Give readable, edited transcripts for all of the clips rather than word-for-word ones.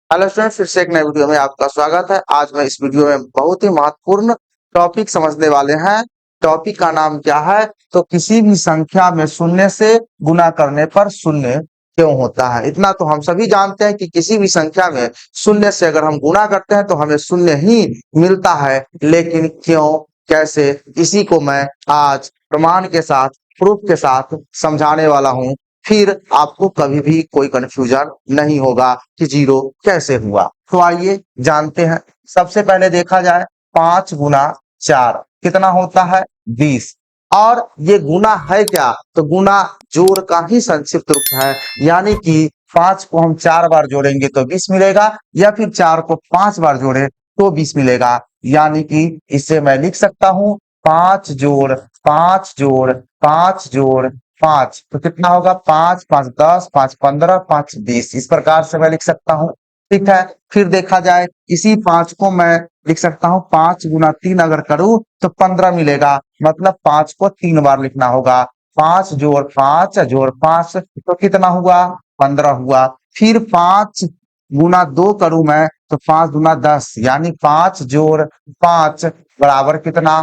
Hello student, फिर से एक नए वीडियो में आपका स्वागत है। आज मैं इस वीडियो में बहुत ही महत्वपूर्ण टॉपिक समझने वाले हैं। टॉपिक का नाम क्या है? तो किसी भी संख्या में शून्य से गुना करने पर शून्य क्यों होता है। इतना तो हम सभी जानते हैं कि किसी भी संख्या में शून्य से अगर हम गुना करते हैं तो हमें शून्य ही मिलता है, लेकिन क्यों, कैसे, इसी को मैं आज प्रमाण के साथ, प्रूफ के साथ समझाने वाला हूँ। फिर आपको कभी भी कोई कंफ्यूजन नहीं होगा कि जीरो कैसे हुआ। तो आइए जानते हैं। सबसे पहले देखा जाए, 5 गुना 4 कितना होता है? 20। और ये गुना है क्या? तो गुना जोड़ का ही संक्षिप्त रूप है, यानी कि 5 को हम 4 बार जोड़ेंगे तो 20 मिलेगा, या फिर 4 को 5 बार जोड़े तो 20 मिलेगा। यानी कि इसे मैं लिख सकता हूं 5 जोड़ 5 जोड़ 5 जोड़ 5, तो कितना होगा? 5 5 10, 5 15, 5 20। इस प्रकार से मैं लिख सकता हूँ। ठीक है। फिर देखा जाए, इसी 5 को मैं लिख सकता हूँ 5 गुना 3 अगर करूं तो 15 मिलेगा, मतलब 5 को 3 बार लिखना होगा। 5 जोड़ 5 जोड़ 5 तो कितना हुआ? 15 हुआ। फिर 5 गुना 2 करूं मैं तो 5 गुना 10, यानी 5 जोड़ 5 बराबर कितना?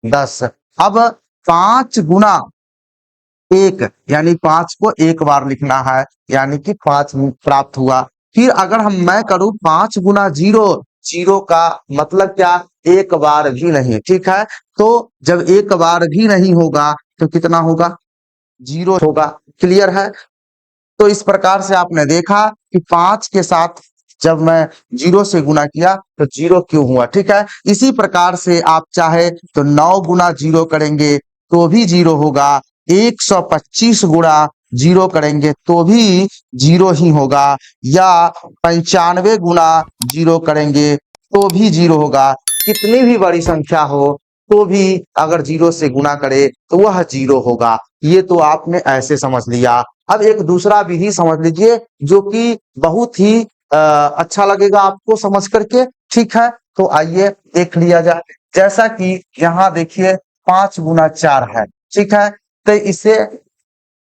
10। अब 5 गुना 1, यानी 5 को 1 बार लिखना है, यानी कि 5 प्राप्त हुआ। फिर अगर मैं करूं 5 गुना 0, जीरो का मतलब क्या? 1 बार भी नहीं। ठीक है। तो जब 1 बार भी नहीं होगा तो कितना होगा? जीरो होगा। क्लियर है? तो इस प्रकार से आपने देखा कि 5 के साथ जब मैं जीरो से गुना किया तो जीरो क्यों हुआ। ठीक है। इसी प्रकार से आप चाहे तो 9 गुना 0 करेंगे तो भी जीरो होगा। 125 गुणा 0 करेंगे तो भी जीरो ही होगा, या 95 गुना 0 करेंगे तो भी जीरो होगा। कितनी भी बड़ी संख्या हो तो भी अगर जीरो से गुना करे तो वह जीरो होगा। ये तो आपने ऐसे समझ लिया। अब एक दूसरा विधि समझ लीजिए, जो कि बहुत ही अच्छा लगेगा आपको समझ करके। ठीक है। तो आइए देख लिया जाए। जैसा कि यहाँ देखिए 5 गुना 4 है। ठीक है। तो इसे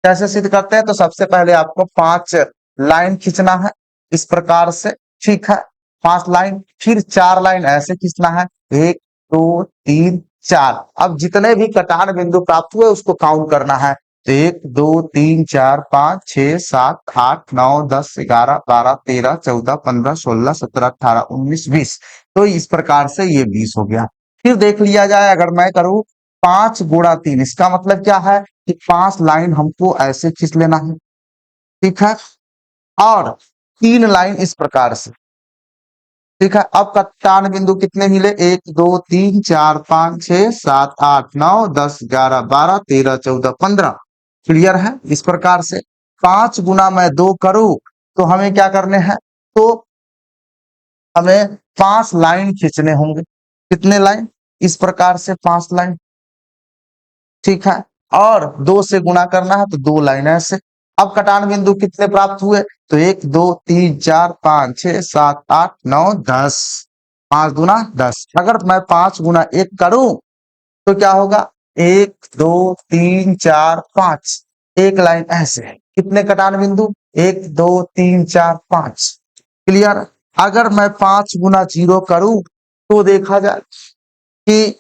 कैसे सिद्ध करते हैं? तो सबसे पहले आपको 5 लाइन खींचना है, इस प्रकार से। ठीक है। 5 लाइन, फिर 4 लाइन ऐसे खींचना है। 1 2 3 4। अब जितने भी कटान बिंदु प्राप्त हुए उसको काउंट करना है। तो 1 2 3 4 5 6 7 8 9 10 11 12 13 14 15 16 17 18 19 20। तो इस प्रकार से ये 20 हो गया। फिर देख लिया जाए, अगर मैं करूं 5 गुणा 3, इसका मतलब क्या है कि 5 लाइन हमको ऐसे खींच लेना है। ठीक है। और 3 लाइन इस प्रकार से। ठीक है। अब कटान बिंदु कितने मिले? 1 2 3 4 5 6 7 8 9 10 11 12 13 14 15। क्लियर है? इस प्रकार से 5 गुना 2 करूं तो हमें क्या करने हैं? तो हमें 5 लाइन खींचने होंगे। कितने लाइन? इस प्रकार से 5 लाइन। ठीक है। और 2 से गुणा करना है तो 2 लाइन ऐसे। अब कटान बिंदु कितने प्राप्त हुए? तो 1 2 3 4 5 6 7 8 9 10। 5 गुना 10। अगर मैं 5 गुना 1 करूं तो क्या होगा? 1 2 3 4 5। 1 लाइन ऐसे है। कितने कटान बिंदु? 1 2 3 4 5। क्लियर? अगर मैं 5 गुना 0 करूं तो देखा जाए कि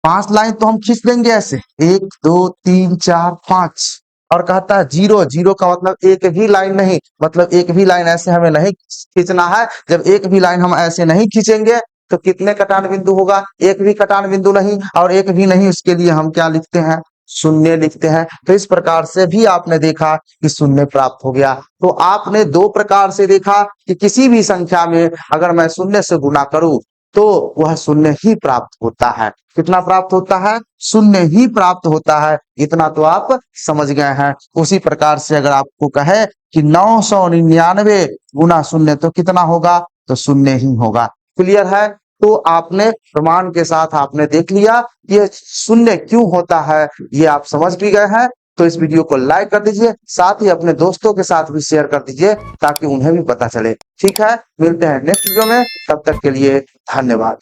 5 लाइन तो हम खींच देंगे ऐसे, 1 2 3 4 5। और कहता है जीरो, जीरो का मतलब एक भी लाइन नहीं, मतलब एक भी लाइन ऐसे हमें नहीं खींचना है। जब एक भी लाइन हम ऐसे नहीं खींचेंगे तो कितने कटान बिंदु होगा? एक भी कटान बिंदु नहीं, और एक भी नहीं, उसके लिए हम क्या लिखते हैं? शून्य लिखते हैं। तो इस प्रकार से भी आपने देखा कि शून्य प्राप्त हो गया। तो आपने 2 प्रकार से देखा कि किसी भी संख्या में अगर मैं शून्य से गुना करूं तो वह शून्य ही प्राप्त होता है। कितना प्राप्त होता है? शून्य ही प्राप्त होता है। इतना तो आप समझ गए हैं। उसी प्रकार से अगर आपको कहे कि 999 गुना 0 तो कितना होगा? तो शून्य ही होगा। क्लियर है? तो आपने प्रमाण के साथ आपने देख लिया ये शून्य क्यों होता है, ये आप समझ भी गए हैं। तो इस वीडियो को लाइक कर दीजिए, साथ ही अपने दोस्तों के साथ भी शेयर कर दीजिए ताकि उन्हें भी पता चले। ठीक है। मिलते हैं नेक्स्ट वीडियो में, तब तक के लिए धन्यवाद।